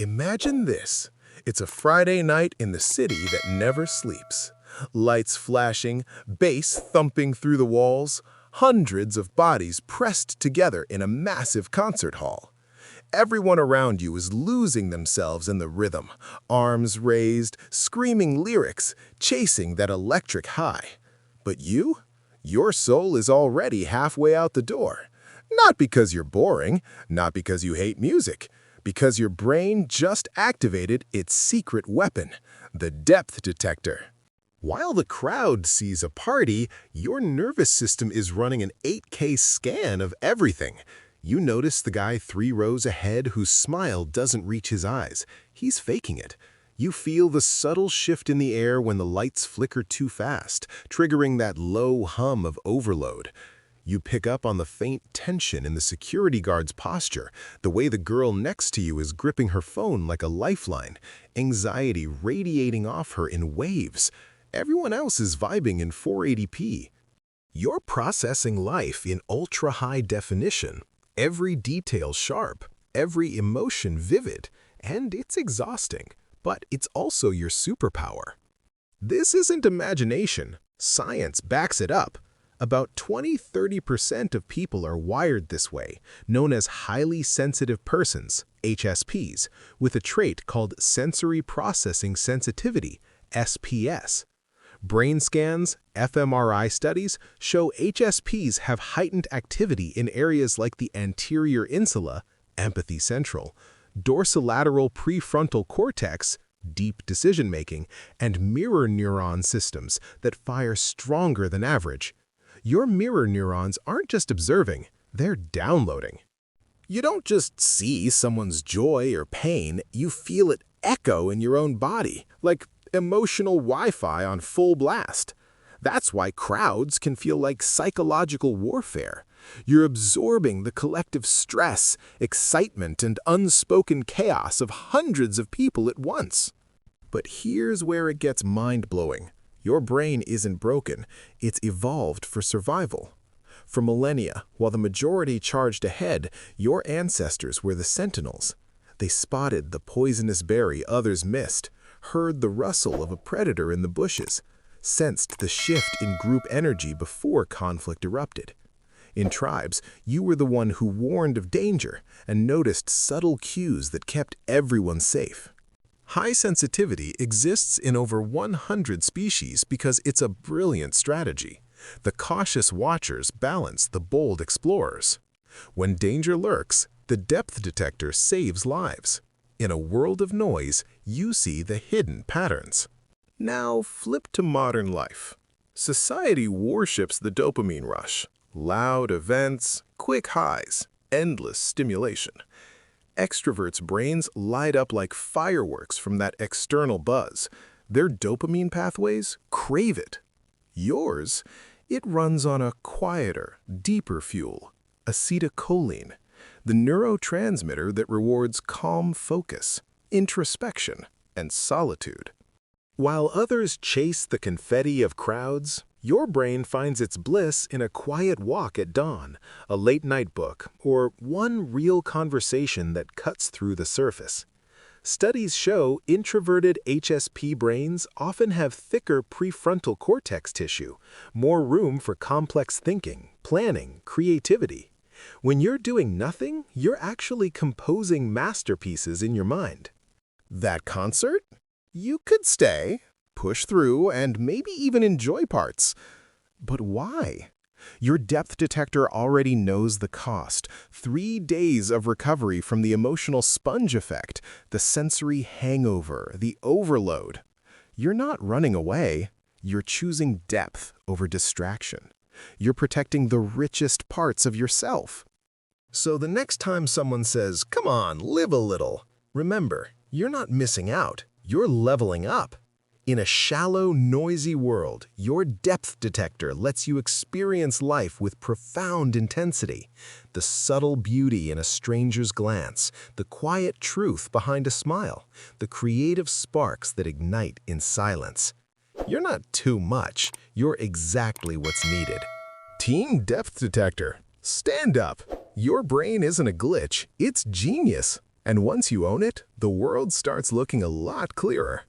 Imagine this. It's a Friday night in the city that never sleeps. Lights flashing, bass thumping through the walls, hundreds of bodies pressed together in a massive concert hall. Everyone around you is losing themselves in the rhythm, arms raised, screaming lyrics, chasing that electric high. But you? Your soul is already halfway out the door. Not because you're boring, not because you hate music, because your brain just activated its secret weapon, the depth detector. While the crowd sees a party, your nervous system is running an 8K scan of everything. You notice the guy 3 rows ahead whose smile doesn't reach his eyes. He's faking it. You feel the subtle shift in the air when the lights flicker too fast, triggering that low hum of overload. You pick up on the faint tension in the security guard's posture, the way the girl next to you is gripping her phone like a lifeline, anxiety radiating off her in waves. Everyone else is vibing in 480p. You're processing life in ultra-high definition, every detail sharp, every emotion vivid, and it's exhausting, but it's also your superpower. This isn't imagination. Science backs it up. About 20–30% of people are wired this way, known as highly sensitive persons, HSPs, with a trait called sensory processing sensitivity, SPS. Brain scans, fMRI studies show HSPs have heightened activity in areas like the anterior insula, empathy central, dorsolateral prefrontal cortex, deep decision-making, and mirror neuron systems that fire stronger than average. Your mirror neurons aren't just observing, they're downloading. You don't just see someone's joy or pain, you feel it echo in your own body, like emotional Wi-Fi on full blast. That's why crowds can feel like psychological warfare. You're absorbing the collective stress, excitement, and unspoken chaos of hundreds of people at once. But here's where it gets mind-blowing. Your brain isn't broken, it's evolved for survival. For millennia, while the majority charged ahead, your ancestors were the sentinels. They spotted the poisonous berry others missed, heard the rustle of a predator in the bushes, sensed the shift in group energy before conflict erupted. In tribes, you were the one who warned of danger and noticed subtle cues that kept everyone safe. High sensitivity exists in over 100 species because it's a brilliant strategy. The cautious watchers balance the bold explorers. When danger lurks, the depth detector saves lives. In a world of noise, you see the hidden patterns. Now flip to modern life. Society worships the dopamine rush. Loud events, quick highs, endless stimulation. Extroverts' brains light up like fireworks from that external buzz. Their dopamine pathways crave it. Yours, it runs on a quieter, deeper fuel, acetylcholine, the neurotransmitter that rewards calm focus, introspection, and solitude. While others chase the confetti of crowds, your brain finds its bliss in a quiet walk at dawn, a late-night book, or one real conversation that cuts through the surface. Studies show introverted HSP brains often have thicker prefrontal cortex tissue, more room for complex thinking, planning, creativity. When you're doing nothing, you're actually composing masterpieces in your mind. That concert? You could stay, push through, and maybe even enjoy parts. But why? Your depth detector already knows the cost. 3 days of recovery from the emotional sponge effect, the sensory hangover, the overload. You're not running away. You're choosing depth over distraction. You're protecting the richest parts of yourself. So the next time someone says, "Come on, live a little," remember, you're not missing out. You're leveling up. In a shallow, noisy world, your depth detector lets you experience life with profound intensity. The subtle beauty in a stranger's glance, the quiet truth behind a smile, the creative sparks that ignite in silence. You're not too much. You're exactly what's needed. Team Depth Detector, stand up. Your brain isn't a glitch, it's genius. And once you own it, the world starts looking a lot clearer.